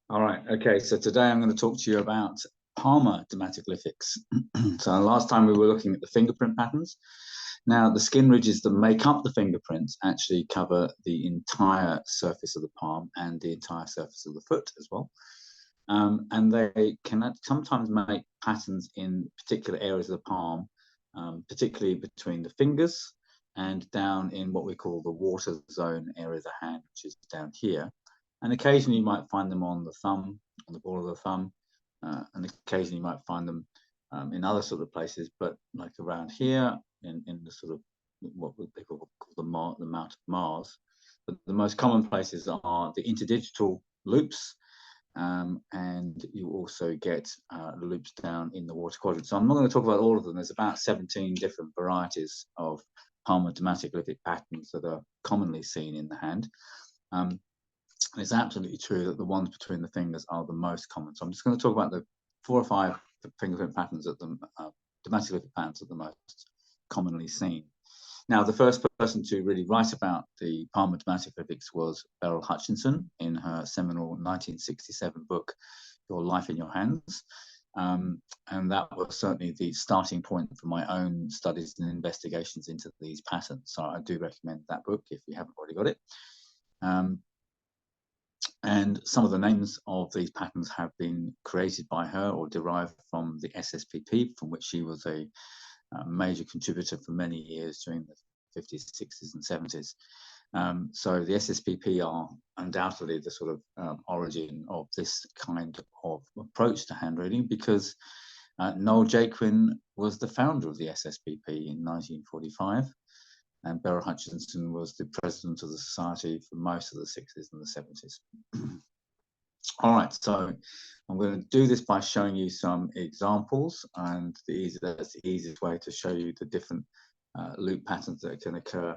All right. Okay. So today I'm going to talk to you about Palmar dermatoglyphics. So last time we were looking at the fingerprint patterns. Now the skin ridges that make up the fingerprints actually cover the entire surface of the palm and the entire surface of the foot as well. And they can sometimes make patterns in particular areas of the palm, particularly between the fingers and down in what we call the water zone area of the hand, which is down here. And occasionally you might find them on the thumb, on the ball of the thumb, and occasionally you might find them in other sort of places, but like around here in the sort of what people call the Mount of Mars. But the most common places are the interdigital loops, and you also get loops down in the water quadrant. So I'm not going to talk about all of them. There's about 17 different varieties of Palmar dermatoglyphic patterns that are commonly seen in the hand. It's absolutely true that the ones between the fingers are the most common. So I'm just going to talk about the 4 or 5 fingerprint patterns at the dermatoglyphic patterns are the most commonly seen. Now, the first person to really write about the Palmar dermatoglyphics was Beryl Hutchinson in her seminal 1967 book, Your Life in Your Hands. And that was certainly the starting point for my own studies and investigations into these patterns. So I do recommend that book if you haven't already got it. And some of the names of these patterns have been created by her or derived from the SSPP, from which she was a major contributor for many years during the 50s, 60s, and 70s. So the SSPP are undoubtedly the sort of origin of this kind of approach to hand reading, because Noel Jaquin was the founder of the SSPP in 1945. And Beryl Hutchinson was the president of the society for most of the 60s and the 70s. All right, so I'm going to do this by showing you some examples, and that's the easiest way to show you the different loop patterns that can occur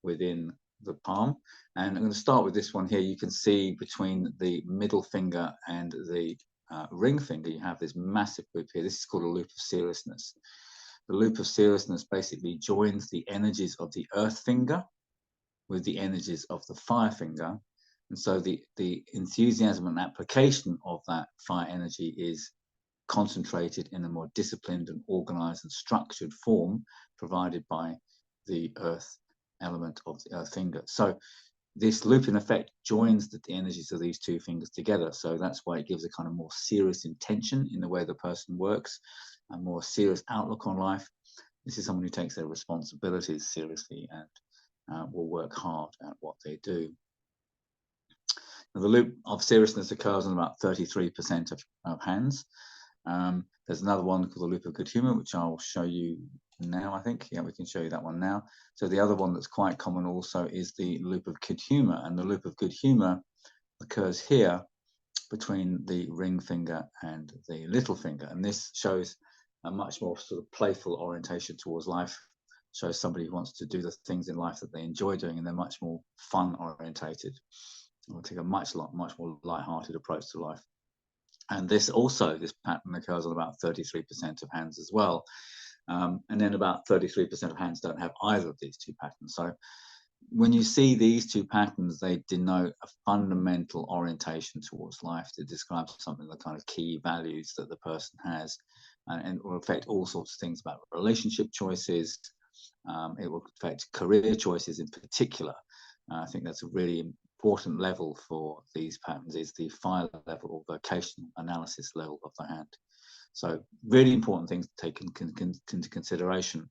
within the palm. And I'm going to start with this one here. You can see between the middle finger and the ring finger, you have this massive loop here. This is called a loop of seriousness. The loop of seriousness basically joins the energies of the earth finger with the energies of the fire finger. And so the enthusiasm and application of that fire energy is concentrated in a more disciplined and organized and structured form provided by the earth element of the earth finger. So this looping effect joins the energies of these two fingers together. So that's why it gives a kind of more serious intention in the way the person works, a more serious outlook on life. This is someone who takes their responsibilities seriously and will work hard at what they do. Now, the loop of seriousness occurs on about 33% of hands. There's another one called the loop of good humor, which I'll show you now, I think. Yeah, we can show you that one now. So the other one that's quite common also is the loop of good humor. And the loop of good humor occurs here between the ring finger and the little finger. And this shows a much more sort of playful orientation towards life. Shows somebody who wants to do the things in life that they enjoy doing, and they're much more fun orientated. We'll take a much more light-hearted approach to life. And this pattern occurs on about 33% of hands as well. And then about 33% of hands don't have either of these two patterns. So when you see these two patterns, they denote a fundamental orientation towards life that describes something of the kind of key values that the person has, and will affect all sorts of things about relationship choices. It will affect career choices in particular. I think that's a really important level for these patterns, is the fire level or vocational analysis level of the hand. So really important things to take into consideration.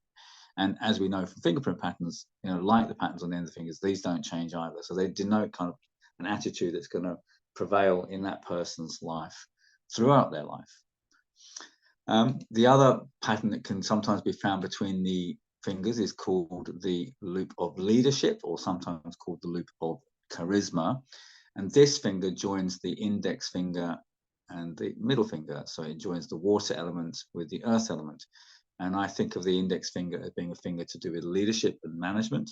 And as we know from fingerprint patterns, like the patterns on the end of the fingers, these don't change either. So they denote kind of an attitude that's going to prevail in that person's life throughout their life. The other pattern that can sometimes be found between the fingers is called the loop of leadership, or sometimes called the loop of charisma. And this finger joins the index finger and the middle finger. So it joins the water element with the earth element. And I think of the index finger as being a finger to do with leadership and management,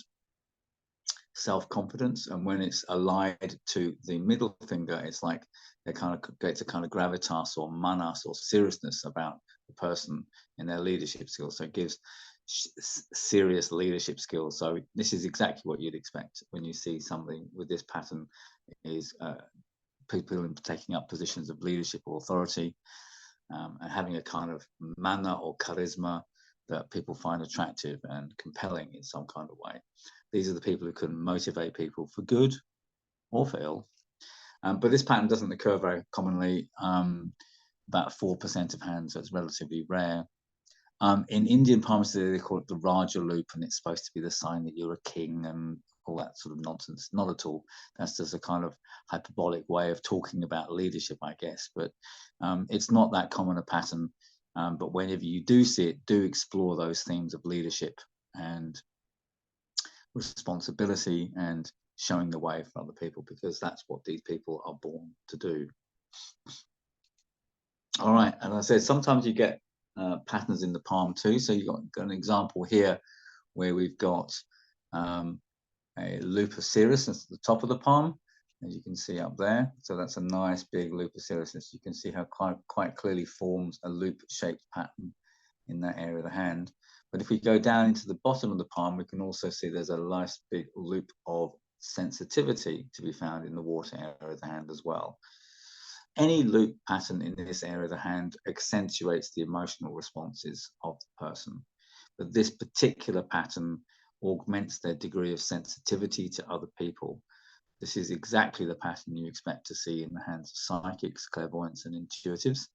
self-confidence. And when it's allied to the middle finger, it's like it kind of gets a kind of gravitas or manas or seriousness about the person in their leadership skills. So it gives serious leadership skills. So this is exactly what you'd expect when you see something with this pattern, is people taking up positions of leadership or authority, and having a kind of manner or charisma that people find attractive and compelling in some kind of way. These are the people who can motivate people for good or for ill. But this pattern doesn't occur very commonly, about 4% of hands, so it's relatively rare. In Indian palmistry, they call it the Raja loop, and it's supposed to be the sign that you're a king and all that sort of nonsense. Not at all. That's just a kind of hyperbolic way of talking about leadership, I guess. But it's not that common a pattern. But whenever you do see it, do explore those themes of leadership and responsibility and showing the way for other people, because that's what these people are born to do. All right, and I said sometimes you get patterns in the palm too. So you've got an example here where we've got a loop of seriousness at the top of the palm, as you can see up there. So that's a nice big loop of seriousness. You can see how quite clearly forms a loop-shaped pattern in that area of the hand. But if we go down into the bottom of the palm, we can also see there's a nice big loop of sensitivity to be found in the water area of the hand as well. Any loop pattern in this area of the hand accentuates the emotional responses of the person. But this particular pattern augments their degree of sensitivity to other people. This is exactly the pattern you expect to see in the hands of psychics, clairvoyants, and intuitives.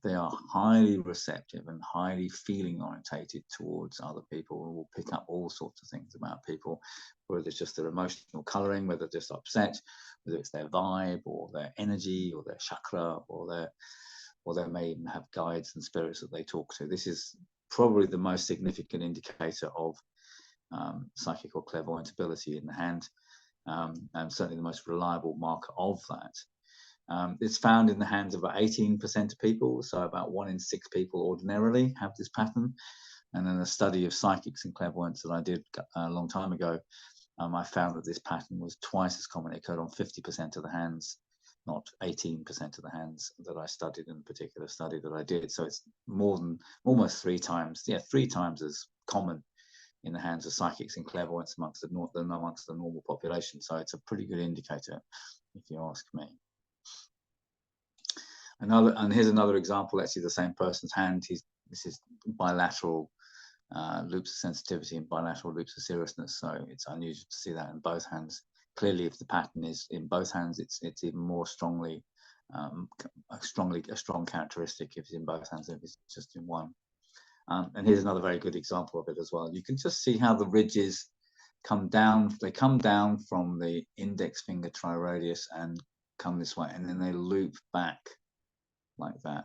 They are highly receptive and highly feeling orientated towards other people, and will pick up all sorts of things about people, whether it's just their emotional coloring, whether they're just upset, whether it's their vibe or their energy or their chakra, or they may even have guides and spirits that they talk to. This is probably the most significant indicator of psychic or clairvoyant ability in the hand, and certainly the most reliable marker of that. It's found in the hands of about 18% of people, so about 1 in 6 people ordinarily have this pattern. And in a study of psychics and clairvoyants that I did a long time ago, I found that this pattern was twice as common. It occurred on 50% of the hands, not 18% of the hands that I studied in a particular study that I did. So it's more than almost 3 times as common in the hands of psychics and clairvoyants amongst the normal population. So it's a pretty good indicator, if you ask me. And here's another example, actually the same person's hand. This is bilateral loops of sensitivity and bilateral loops of seriousness. So it's unusual to see that in both hands. Clearly, if the pattern is in both hands, it's even more strongly, a strong characteristic if it's in both hands than if it's just in one. And here's another very good example of it as well. You can just see how the ridges come down. They come down from the index finger triradius and come this way, and then they loop back like that.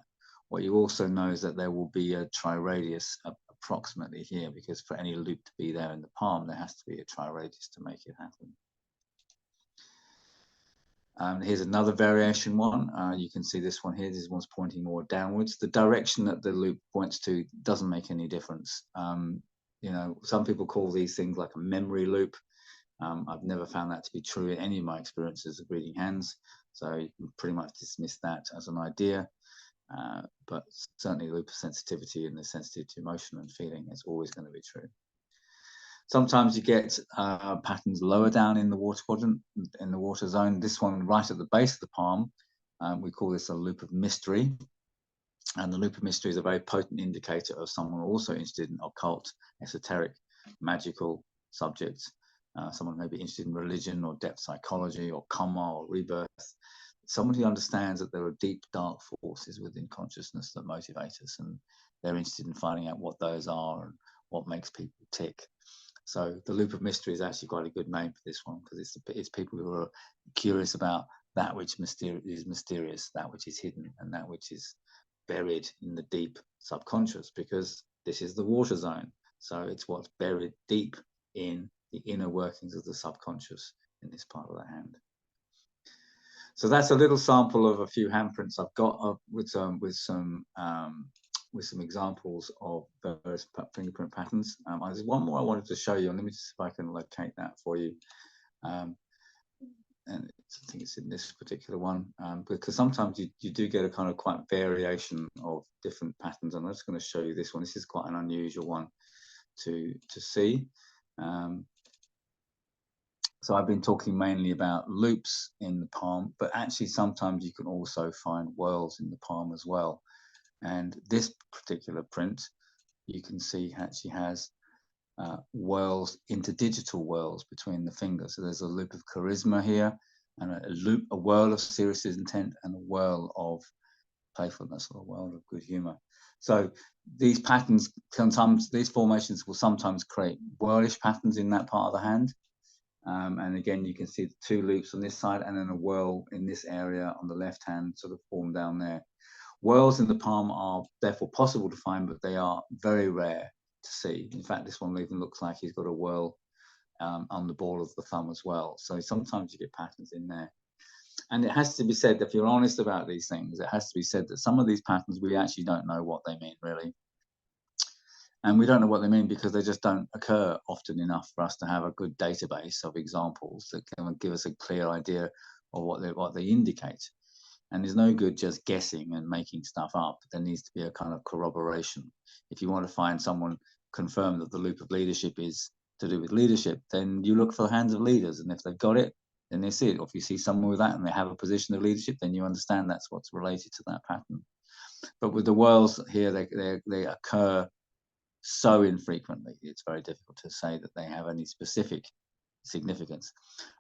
What you also know is that there will be a triradius approximately here, because for any loop to be there in the palm, there has to be a triradius to make it happen. Here's another variation one. You can see this one here. This one's pointing more downwards. The direction that the loop points to doesn't make any difference. You know, some people call these things like a memory loop. I've never found that to be true in any of my experiences of reading hands. So you can pretty much dismiss that as an idea. But certainly loop of sensitivity and the sensitivity to emotion and feeling is always going to be true. Sometimes you get patterns lower down in the water quadrant, in the water zone. This one right at the base of the palm, we call this a loop of mystery. And the loop of mystery is a very potent indicator of someone also interested in occult, esoteric, magical subjects. Someone may be interested in religion or depth psychology or karma or rebirth. Someone who understands that there are deep, dark forces within consciousness that motivate us, and they're interested in finding out what those are and what makes people tick. So the loop of mystery is actually quite a good name for this one, because it's people who are curious about that which is mysterious, that which is hidden, and that which is buried in the deep subconscious, because this is the water zone. So it's what's buried deep in the inner workings of the subconscious in this part of the hand. So that's a little sample of a few handprints I've got with some examples of various fingerprint patterns. There's one more I wanted to show you, and let me just see if I can locate that for you. And I think it's in this particular one, because sometimes you do get a kind of quite variation of different patterns, and I'm just going to show you this one. This is quite an unusual one to see. So I've been talking mainly about loops in the palm, but actually sometimes you can also find whorls in the palm as well. And this particular print, you can see actually has whorls, interdigital whorls between the fingers. So there's a loop of charisma here, and a whorl of serious intent, and a whorl of playfulness, or a whorl of good humor. So these patterns, sometimes these formations will sometimes create whorlish patterns in that part of the hand. And again, you can see the two loops on this side and then a whorl in this area on the left hand sort of form down there. Whorls in the palm are therefore possible to find, but they are very rare to see. In fact, this one even looks like he's got a whorl on the ball of the thumb as well. So sometimes you get patterns in there. And it has to be said, if you're honest about these things, it has to be said that some of these patterns, we actually don't know what they mean, really. And we don't know what they mean because they just don't occur often enough for us to have a good database of examples that can give us a clear idea of what they indicate. And there's no good just guessing and making stuff up. There needs to be a kind of corroboration. If you want to find someone confirm that the loop of leadership is to do with leadership, then you look for the hands of leaders. And if they've got it, then they see it. Or if you see someone with that and they have a position of leadership, then you understand that's what's related to that pattern. But with the whorls here, they occur so infrequently, it's very difficult to say that they have any specific significance.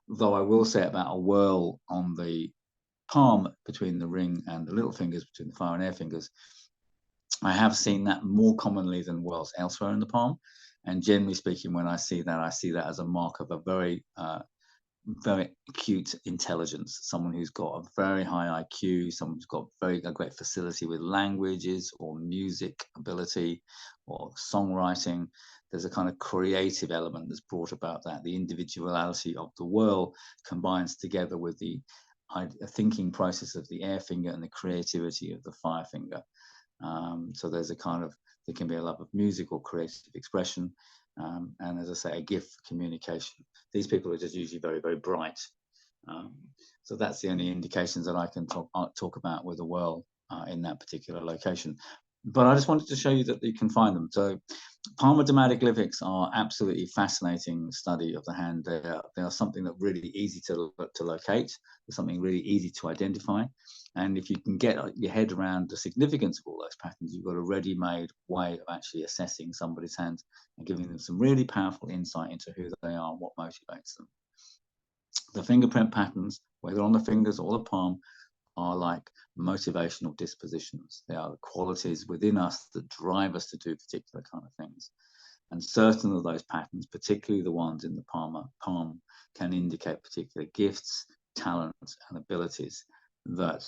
Though I will say about a whorl on the palm between the ring and the little fingers, between the fire and air fingers, I have seen that more commonly than whorls elsewhere in the palm. And generally speaking, when I see that as a mark of a very acute intelligence, someone who's got a very high IQ, someone who's got a great facility with languages or music ability or songwriting. There's a kind of creative element that's brought about that. The individuality of the whorl combines together with the thinking process of the air finger and the creativity of the fire finger. So there's a kind of, there can be a love of music or creative expression. And as I say, a gift for communication. These people are just usually very, very bright. So that's the only indications that I can talk about with a whorl in that particular location. But I just wanted to show you that you can find them. So Palmar dermatoglyphics are absolutely fascinating study of the hand. They are something that really easy to locate. They're something really easy to identify. And if you can get your head around the significance of all those patterns, you've got a ready-made way of actually assessing somebody's hands and giving them some really powerful insight into who they are and what motivates them. The fingerprint patterns, whether on the fingers or the palm, are like motivational dispositions. They are the qualities within us that drive us to do particular kind of things. And certain of those patterns, particularly the ones in the palm, can indicate particular gifts, talents, and abilities that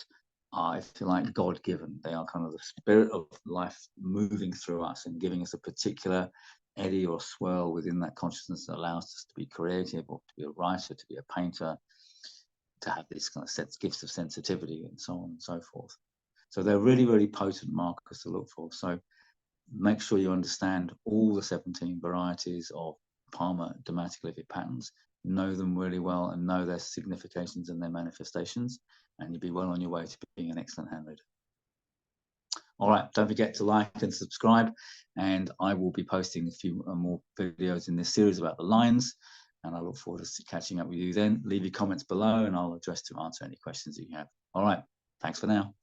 are, if you like, God-given. They are kind of the spirit of life moving through us and giving us a particular eddy or swirl within that consciousness that allows us to be creative, or to be a writer, to be a painter, to have these kind of gifts of sensitivity and so on and so forth. So they're really, really potent markers to look for. So make sure you understand all the 17 varieties of Palmar dermatoglyphic patterns, know them really well and know their significations and their manifestations, and you'll be well on your way to being an excellent hand reader. All right, don't forget to like and subscribe, and I will be posting a few more videos in this series about the lines, and I look forward to catching up with you then. Leave your comments below and I'll address to answer any questions that you have. All right, thanks for now.